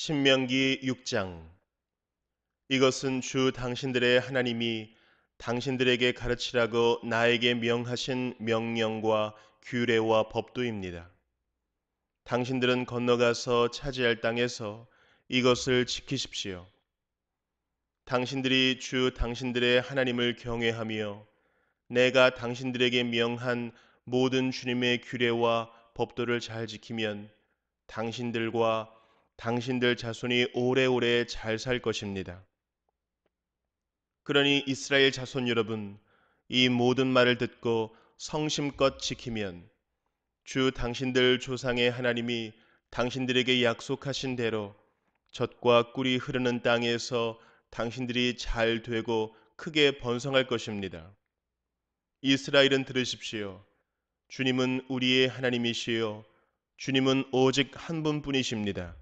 신명기 6장. 이것은 주 당신들의 하나님이 당신들에게 가르치라고 나에게 명하신 명령과 규례와 법도입니다. 당신들은 건너가서 차지할 땅에서 이것을 지키십시오. 당신들이 주 당신들의 하나님을 경외하며 내가 당신들에게 명한 모든 주님의 규례와 법도를 잘 지키면 당신들과 당신들 자손이 오래오래 잘 살 것입니다. 그러니 이스라엘 자손 여러분, 이 모든 말을 듣고 성심껏 지키면 주 당신들 조상의 하나님이 당신들에게 약속하신 대로 젖과 꿀이 흐르는 땅에서 당신들이 잘 되고 크게 번성할 것입니다. 이스라엘은 들으십시오. 주님은 우리의 하나님이시요 주님은 오직 한 분뿐이십니다.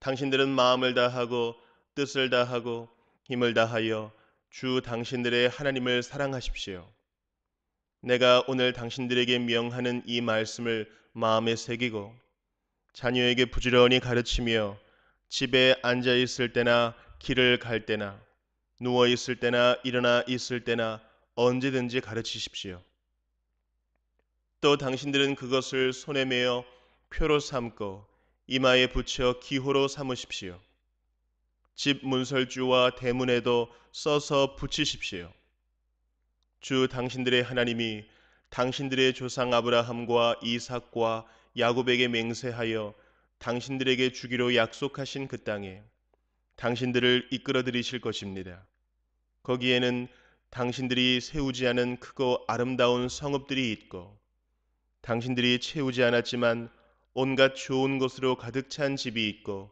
당신들은 마음을 다하고 뜻을 다하고 힘을 다하여 주 당신들의 하나님을 사랑하십시오. 내가 오늘 당신들에게 명하는 이 말씀을 마음에 새기고 자녀에게 부지런히 가르치며 집에 앉아 있을 때나 길을 갈 때나 누워 있을 때나 일어나 있을 때나 언제든지 가르치십시오. 또 당신들은 그것을 손에 메어 표로 삼고 이마에 붙여 기호로 삼으십시오. 집 문설주와 대문에도 써서 붙이십시오. 주 당신들의 하나님이 당신들의 조상 아브라함과 이삭과 야곱에게 맹세하여 당신들에게 주기로 약속하신 그 땅에 당신들을 이끌어 들이실 것입니다. 거기에는 당신들이 세우지 않은 크고 아름다운 성읍들이 있고 당신들이 채우지 않았지만 온갖 좋은 것으로 가득 찬 집이 있고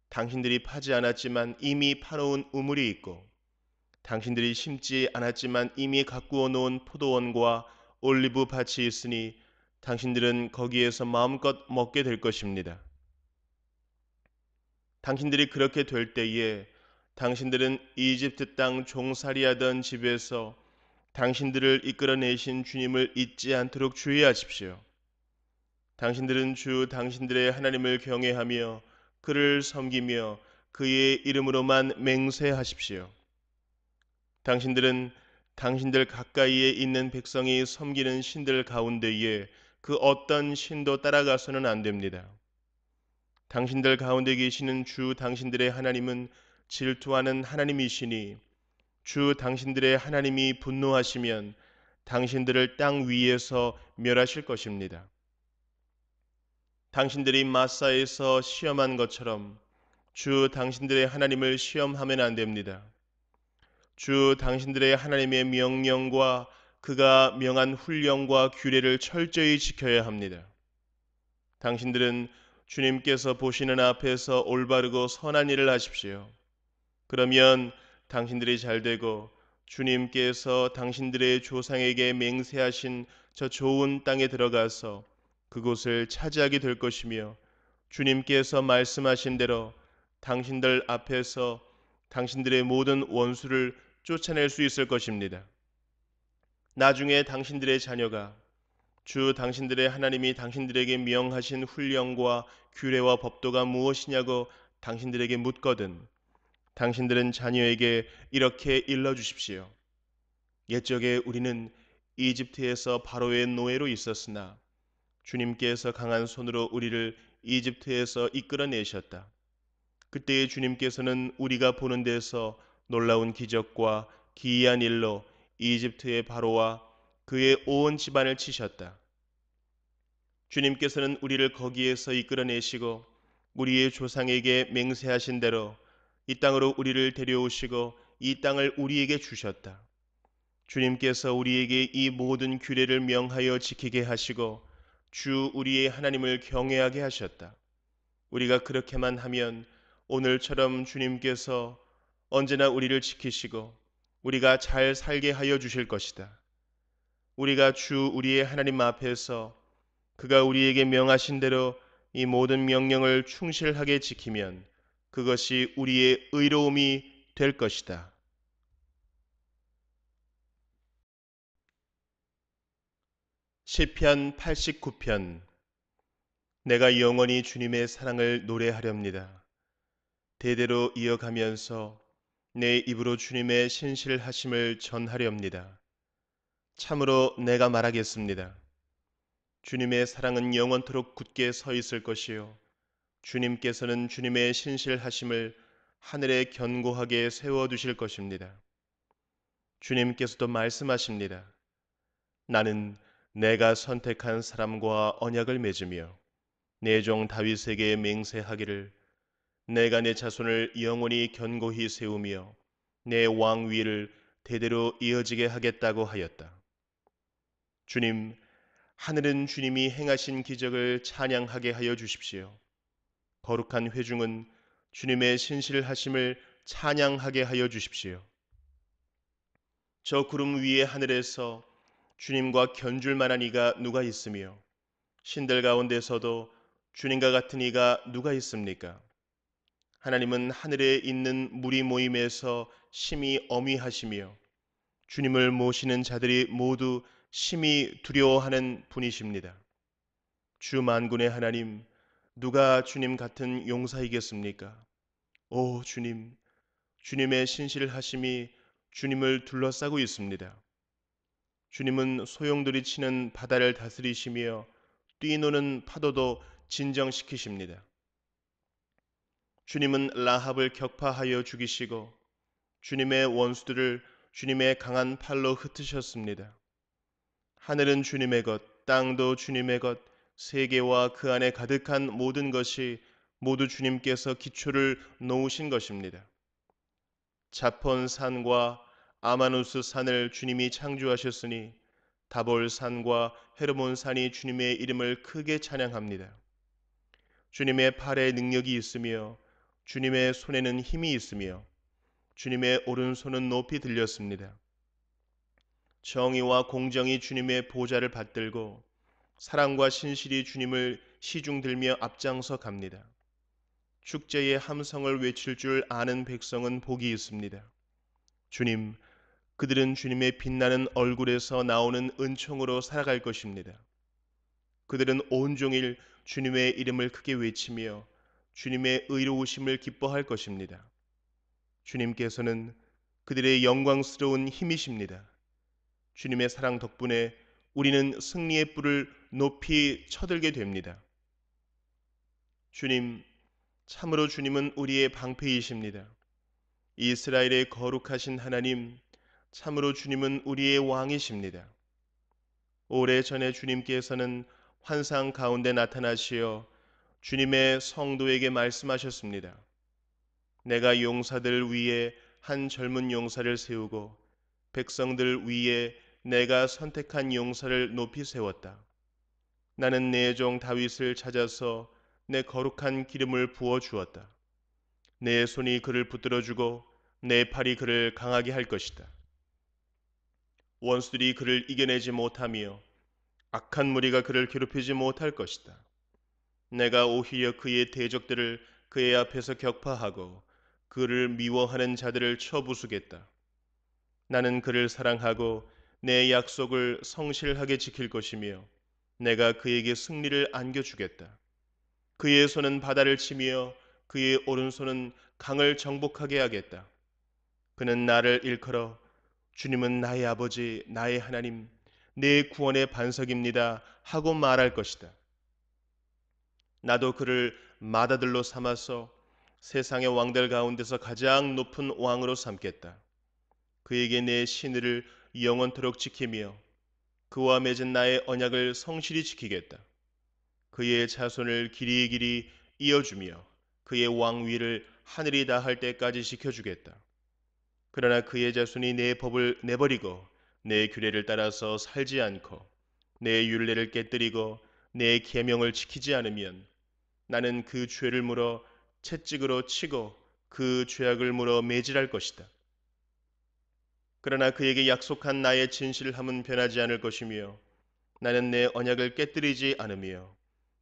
당신들이 파지 않았지만 이미 파놓은 우물이 있고 당신들이 심지 않았지만 이미 가꾸어 놓은 포도원과 올리브 밭이 있으니 당신들은 거기에서 마음껏 먹게 될 것입니다. 당신들이 그렇게 될 때에 당신들은 이집트 땅 종살이하던 집에서 당신들을 이끌어내신 주님을 잊지 않도록 주의하십시오. 당신들은 주 당신들의 하나님을 경외하며 그를 섬기며 그의 이름으로만 맹세하십시오. 당신들은 당신들 가까이에 있는 백성이 섬기는 신들 가운데에 그 어떤 신도 따라가서는 안 됩니다. 당신들 가운데 계시는 주 당신들의 하나님은 질투하는 하나님이시니 주 당신들의 하나님이 분노하시면 당신들을 땅 위에서 멸하실 것입니다. 당신들이 마사에서 시험한 것처럼 주 당신들의 하나님을 시험하면 안 됩니다. 주 당신들의 하나님의 명령과 그가 명한 훈령과 규례를 철저히 지켜야 합니다. 당신들은 주님께서 보시는 앞에서 올바르고 선한 일을 하십시오. 그러면 당신들이 잘 되고 주님께서 당신들의 조상에게 맹세하신 저 좋은 땅에 들어가서 그곳을 차지하게 될 것이며 주님께서 말씀하신 대로 당신들 앞에서 당신들의 모든 원수를 쫓아낼 수 있을 것입니다. 나중에 당신들의 자녀가 주 당신들의 하나님이 당신들에게 명하신 훈령과 규례와 법도가 무엇이냐고 당신들에게 묻거든 당신들은 자녀에게 이렇게 일러 주십시오. 옛적에 우리는 이집트에서 바로의 노예로 있었으나 주님께서 강한 손으로 우리를 이집트에서 이끌어내셨다. 그때의 주님께서는 우리가 보는 데서 놀라운 기적과 기이한 일로 이집트의 바로와 그의 온 집안을 치셨다. 주님께서는 우리를 거기에서 이끌어내시고 우리의 조상에게 맹세하신 대로 이 땅으로 우리를 데려오시고 이 땅을 우리에게 주셨다. 주님께서 우리에게 이 모든 규례를 명하여 지키게 하시고 주 우리의 하나님을 경외하게 하셨다. 우리가 그렇게만 하면 오늘처럼 주님께서 언제나 우리를 지키시고 우리가 잘 살게 하여 주실 것이다. 우리가 주 우리의 하나님 앞에서 그가 우리에게 명하신 대로 이 모든 명령을 충실하게 지키면 그것이 우리의 의로움이 될 것이다. 시편 89편. 내가 영원히 주님의 사랑을 노래하렵니다. 대대로 이어가면서 내 입으로 주님의 신실하심을 전하렵니다. 참으로 내가 말하겠습니다. 주님의 사랑은 영원토록 굳게 서 있을 것이요. 주님께서는 주님의 신실하심을 하늘에 견고하게 세워두실 것입니다. 주님께서도 말씀하십니다. 나는 내가 선택한 사람과 언약을 맺으며 내 종 다윗에게 맹세하기를 내가 내 자손을 영원히 견고히 세우며 내 왕위를 대대로 이어지게 하겠다고 하였다. 주님, 하늘은 주님이 행하신 기적을 찬양하게 하여 주십시오. 거룩한 회중은 주님의 신실하심을 찬양하게 하여 주십시오. 저 구름 위의 하늘에서 주님과 견줄 만한 이가 누가 있으며 신들 가운데서도 주님과 같은 이가 누가 있습니까? 하나님은 하늘에 있는 무리 모임에서 심히 엄위하시며 주님을 모시는 자들이 모두 심히 두려워하는 분이십니다. 주 만군의 하나님, 누가 주님 같은 용사이겠습니까? 오 주님, 주님의 신실하심이 주님을 둘러싸고 있습니다. 주님은 소용돌이 치는 바다를 다스리시며 뛰노는 파도도 진정시키십니다. 주님은 라합을 격파하여 죽이시고 주님의 원수들을 주님의 강한 팔로 흩으셨습니다. 하늘은 주님의 것, 땅도 주님의 것, 세계와 그 안에 가득한 모든 것이 모두 주님께서 기초를 놓으신 것입니다. 자폰 산과 아마누스 산을 주님이 창조하셨으니 다볼 산과 헤르몬 산이 주님의 이름을 크게 찬양합니다. 주님의 팔에 능력이 있으며 주님의 손에는 힘이 있으며 주님의 오른손은 높이 들렸습니다. 정의와 공정이 주님의 보좌를 받들고 사랑과 신실이 주님을 시중 들며 앞장서 갑니다. 축제의 함성을 외칠 줄 아는 백성은 복이 있습니다. 주님, 그들은 주님의 빛나는 얼굴에서 나오는 은총으로 살아갈 것입니다. 그들은 온종일 주님의 이름을 크게 외치며 주님의 의로우심을 기뻐할 것입니다. 주님께서는 그들의 영광스러운 힘이십니다. 주님의 사랑 덕분에 우리는 승리의 뿔을 높이 쳐들게 됩니다. 주님, 참으로 주님은 우리의 방패이십니다. 이스라엘의 거룩하신 하나님, 참으로 주님은 우리의 왕이십니다. 오래전에 주님께서는 환상 가운데 나타나시어 주님의 성도에게 말씀하셨습니다. 내가 용사들 위에 한 젊은 용사를 세우고 백성들 위에 내가 선택한 용사를 높이 세웠다. 나는 내 종 다윗을 찾아서 내 거룩한 기름을 부어 주었다. 내 손이 그를 붙들어 주고 내 팔이 그를 강하게 할 것이다. 원수들이 그를 이겨내지 못하며 악한 무리가 그를 괴롭히지 못할 것이다. 내가 오히려 그의 대적들을 그의 앞에서 격파하고 그를 미워하는 자들을 쳐부수겠다. 나는 그를 사랑하고 내 약속을 성실하게 지킬 것이며 내가 그에게 승리를 안겨주겠다. 그의 손은 바다를 치며 그의 오른손은 강을 정복하게 하겠다. 그는 나를 일컬어 주님은 나의 아버지, 나의 하나님, 내 구원의 반석입니다 하고 말할 것이다. 나도 그를 맏아들로 삼아서 세상의 왕들 가운데서 가장 높은 왕으로 삼겠다. 그에게 내 신의를 영원토록 지키며 그와 맺은 나의 언약을 성실히 지키겠다. 그의 자손을 길이길이 이어주며 그의 왕위를 하늘이 다할 때까지 지켜주겠다. 그러나 그의 자손이 내 법을 내버리고 내 규례를 따라서 살지 않고 내 율례를 깨뜨리고 내 계명을 지키지 않으면 나는 그 죄를 물어 채찍으로 치고 그 죄악을 물어 매질할 것이다. 그러나 그에게 약속한 나의 진실함은 변하지 않을 것이며 나는 내 언약을 깨뜨리지 않으며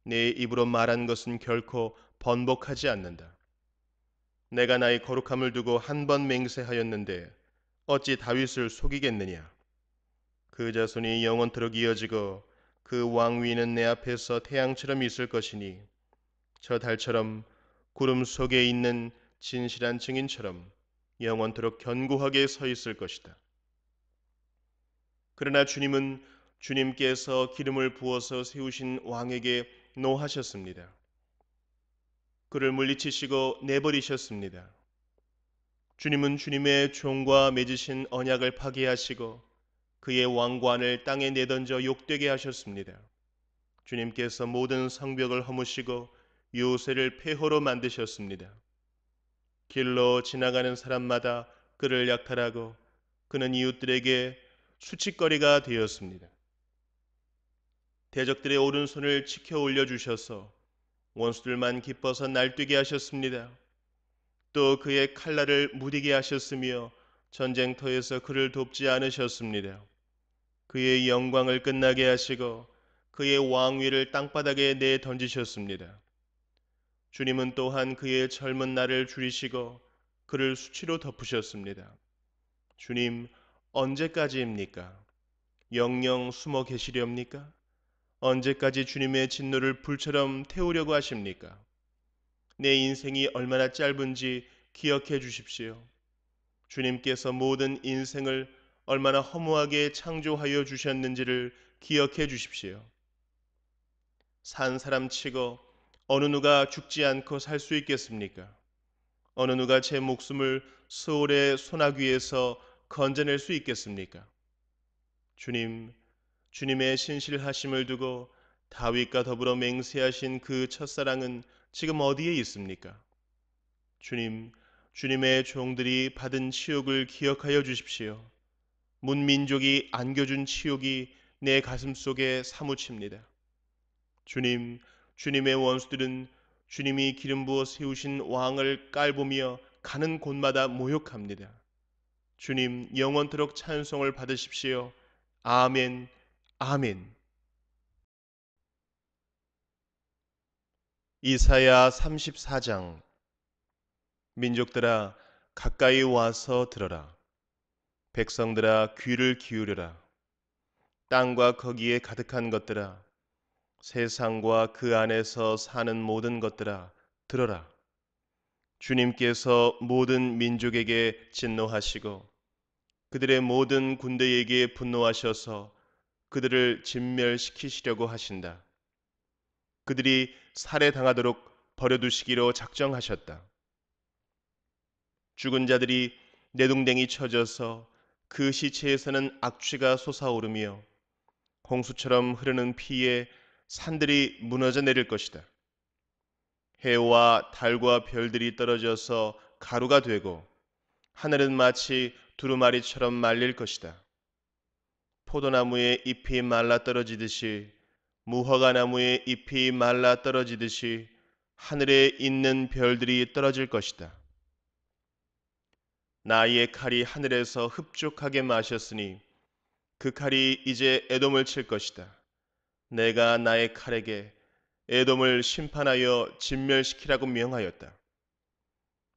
내 입으로 말한 것은 결코 번복하지 않는다. 내가 나의 거룩함을 두고 한 번 맹세하였는데 어찌 다윗을 속이겠느냐? 그 자손이 영원토록 이어지고 그 왕위는 내 앞에서 태양처럼 있을 것이니 저 달처럼 구름 속에 있는 진실한 증인처럼 영원토록 견고하게 서 있을 것이다. 그러나 주님은 주님께서 기름을 부어서 세우신 왕에게 노하셨습니다. 그를 물리치시고 내버리셨습니다. 주님은 주님의 종과 맺으신 언약을 파기하시고 그의 왕관을 땅에 내던져 욕되게 하셨습니다. 주님께서 모든 성벽을 허무시고 요새를 폐허로 만드셨습니다. 길로 지나가는 사람마다 그를 약탈하고 그는 이웃들에게 수치거리가 되었습니다. 대적들의 오른손을 치켜 올려주셔서 원수들만 기뻐서 날뛰게 하셨습니다. 또 그의 칼날을 무디게 하셨으며 전쟁터에서 그를 돕지 않으셨습니다. 그의 영광을 끝나게 하시고 그의 왕위를 땅바닥에 내던지셨습니다. 주님은 또한 그의 젊은 날을 줄이시고 그를 수치로 덮으셨습니다. 주님, 언제까지입니까? 영영 숨어 계시렵니까? 언제까지 주님의 진노를 불처럼 태우려고 하십니까? 내 인생이 얼마나 짧은지 기억해 주십시오. 주님께서 모든 인생을 얼마나 허무하게 창조하여 주셨는지를 기억해 주십시오. 산 사람 치고 어느 누가 죽지 않고 살 수 있겠습니까? 어느 누가 제 목숨을 수월의 소나귀에서 건져낼 수 있겠습니까? 주님, 주님의 신실하심을 두고 다윗과 더불어 맹세하신 그 첫사랑은 지금 어디에 있습니까? 주님, 주님의 종들이 받은 치욕을 기억하여 주십시오. 문민족이 안겨준 치욕이 내 가슴 속에 사무칩니다. 주님, 주님의 원수들은 주님이 기름 부어 세우신 왕을 깔보며 가는 곳마다 모욕합니다. 주님, 영원토록 찬송을 받으십시오. 아멘, 아멘. 이사야 34장. 민족들아 가까이 와서 들어라. 백성들아 귀를 기울여라. 땅과 거기에 가득한 것들아, 세상과 그 안에서 사는 모든 것들아 들어라. 주님께서 모든 민족에게 진노하시고 그들의 모든 군대에게 분노하셔서 그들을 진멸시키시려고 하신다. 그들이 살해당하도록 버려두시기로 작정하셨다. 죽은 자들이 내동댕이 쳐져서 그 시체에서는 악취가 솟아오르며 홍수처럼 흐르는 피에 산들이 무너져 내릴 것이다. 해와 달과 별들이 떨어져서 가루가 되고 하늘은 마치 두루마리처럼 말릴 것이다. 포도나무의 잎이 말라 떨어지듯이 무화과 나무의 잎이 말라 떨어지듯이 하늘에 있는 별들이 떨어질 것이다. 나의 칼이 하늘에서 흡족하게 마셨으니 그 칼이 이제 에돔을 칠 것이다. 내가 나의 칼에게 에돔을 심판하여 진멸시키라고 명하였다.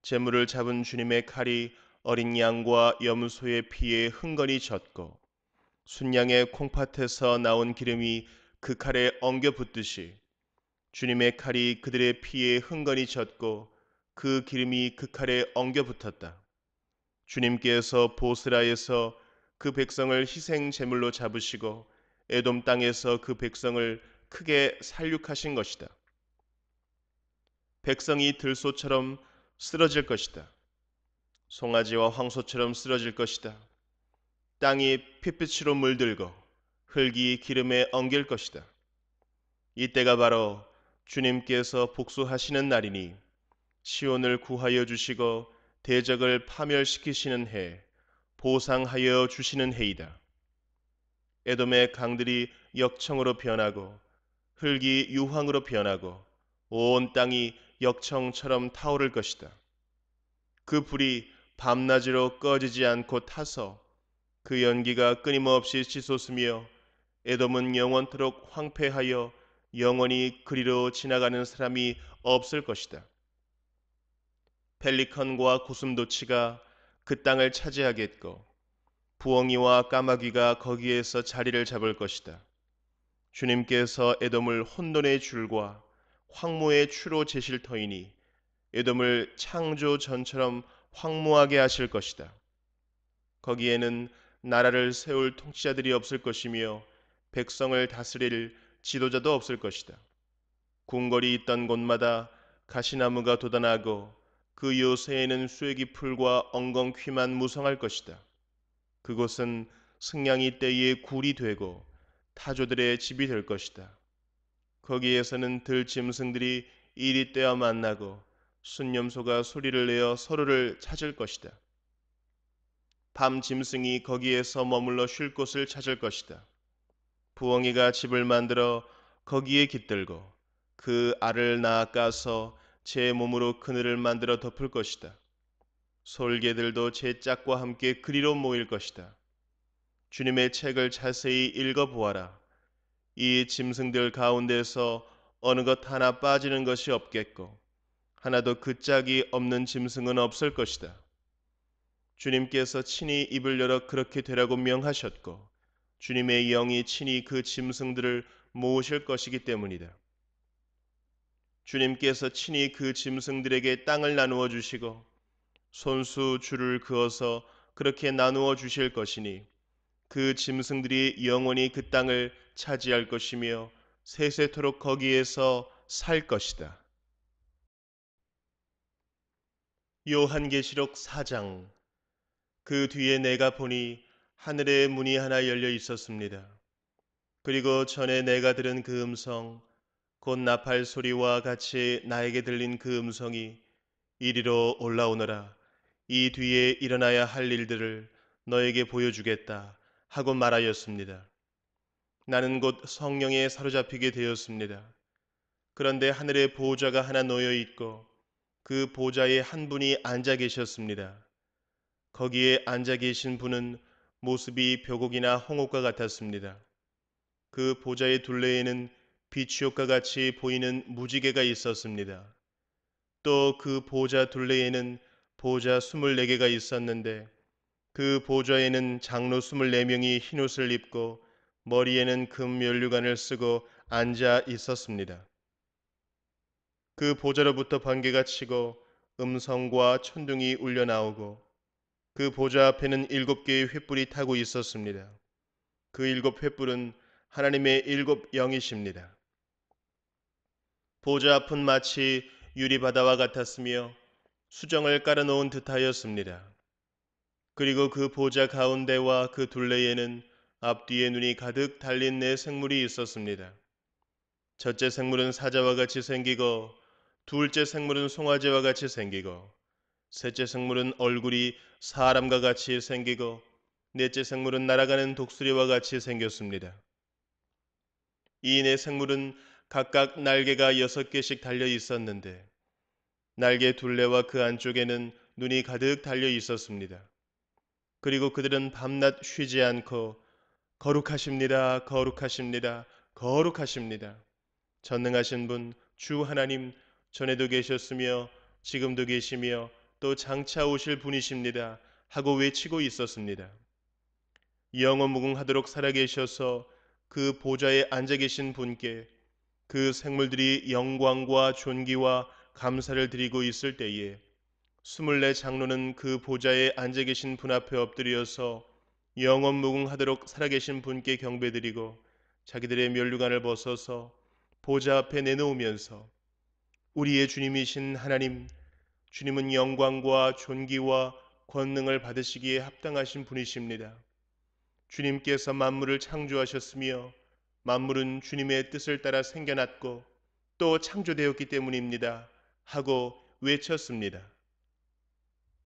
재물을 잡은 주님의 칼이 어린 양과 염소의 피에 흥건히 젖고 순양의 콩팥에서 나온 기름이 그 칼에 엉겨 붙듯이 주님의 칼이 그들의 피에 흥건히 젖고 그 기름이 그 칼에 엉겨 붙었다. 주님께서 보스라에서 그 백성을 희생 제물로 잡으시고 에돔 땅에서 그 백성을 크게 살육하신 것이다. 백성이 들소처럼 쓰러질 것이다. 송아지와 황소처럼 쓰러질 것이다. 땅이 핏빛으로 물들고 흙이 기름에 엉길 것이다. 이때가 바로 주님께서 복수하시는 날이니 시온을 구하여 주시고 대적을 파멸시키시는 해, 보상하여 주시는 해이다. 에돔의 강들이 역청으로 변하고 흙이 유황으로 변하고 온 땅이 역청처럼 타오를 것이다. 그 불이 밤낮으로 꺼지지 않고 타서 그 연기가 끊임없이 치솟으며 에돔은 영원토록 황폐하여 영원히 그리로 지나가는 사람이 없을 것이다. 펠리컨과 고슴도치가 그 땅을 차지하겠고 부엉이와 까마귀가 거기에서 자리를 잡을 것이다. 주님께서 에돔을 혼돈의 줄과 황무의 추로 재실 터이니 에돔을 창조 전처럼 황무하게 하실 것이다. 거기에는 나라를 세울 통치자들이 없을 것이며 백성을 다스릴 지도자도 없을 것이다. 궁궐이 있던 곳마다 가시나무가 돋아나고 그 요새에는 쇠기 풀과 엉겅퀴만 무성할 것이다. 그곳은 승냥이 떼의 굴이 되고 타조들의 집이 될 것이다. 거기에서는 들짐승들이 이리 떼어 만나고 순념소가 소리를 내어 서로를 찾을 것이다. 밤 짐승이 거기에서 머물러 쉴 곳을 찾을 것이다. 부엉이가 집을 만들어 거기에 깃들고 그 알을 낳아 까서 제 몸으로 그늘을 만들어 덮을 것이다. 솔개들도 제 짝과 함께 그리로 모일 것이다. 주님의 책을 자세히 읽어보아라. 이 짐승들 가운데서 어느 것 하나 빠지는 것이 없겠고 하나도 그 짝이 없는 짐승은 없을 것이다. 주님께서 친히 입을 열어 그렇게 되라고 명하셨고 주님의 영이 친히 그 짐승들을 모으실 것이기 때문이다. 주님께서 친히 그 짐승들에게 땅을 나누어 주시고 손수 줄을 그어서 그렇게 나누어 주실 것이니 그 짐승들이 영원히 그 땅을 차지할 것이며 세세토록 거기에서 살 것이다. 요한계시록 4장. 그 뒤에 내가 보니 하늘에 문이 하나 열려 있었습니다. 그리고 전에 내가 들은 그 음성, 곧 나팔 소리와 같이 나에게 들린 그 음성이 이리로 올라오너라. 이 뒤에 일어나야 할 일들을 너에게 보여주겠다 하고 말하였습니다. 나는 곧 성령에 사로잡히게 되었습니다. 그런데 하늘에 보좌가 하나 놓여 있고 그 보좌에 한 분이 앉아 계셨습니다. 거기에 앉아 계신 분은 모습이 벼곡이나 홍옥과 같았습니다. 그 보좌의 둘레에는 비추옥과 같이 보이는 무지개가 있었습니다. 또 그 보좌 둘레에는 보좌 24개가 있었는데 그 보좌에는 장로 24명이 흰옷을 입고 머리에는 금 면류관을 쓰고 앉아 있었습니다. 그 보좌로부터 번개가 치고 음성과 천둥이 울려 나오고 그 보좌 앞에는 7개의 횃불이 타고 있었습니다. 그 7횃불은 하나님의 7영이십니다. 보좌 앞은 마치 유리바다와 같았으며 수정을 깔아놓은 듯하였습니다. 그리고 그 보좌 가운데와 그 둘레에는 앞뒤에 눈이 가득 달린 네 생물이 있었습니다. 첫째 생물은 사자와 같이 생기고 둘째 생물은 송아지와 같이 생기고 셋째 생물은 얼굴이 사람과 같이 생기고 넷째 생물은 날아가는 독수리와 같이 생겼습니다. 이 네 생물은 각각 날개가 6개씩 달려 있었는데 날개 둘레와 그 안쪽에는 눈이 가득 달려 있었습니다. 그리고 그들은 밤낮 쉬지 않고 거룩하십니다, 거룩하십니다, 거룩하십니다. 전능하신 분 주 하나님, 전에도 계셨으며 지금도 계시며 또 장차 오실 분이십니다 하고 외치고 있었습니다. 영원무궁하도록 살아계셔서 그 보좌에 앉아 계신 분께 그 생물들이 영광과 존귀와 감사를 드리고 있을 때에 24 장로는 그 보좌에 앉아 계신 분 앞에 엎드려서 영원무궁하도록 살아계신 분께 경배드리고 자기들의 면류관을 벗어서 보좌 앞에 내놓으면서 우리의 주님이신 하나님, 주님은 영광과 존귀와 권능을 받으시기에 합당하신 분이십니다. 주님께서 만물을 창조하셨으며 만물은 주님의 뜻을 따라 생겨났고 또 창조되었기 때문입니다 하고 외쳤습니다.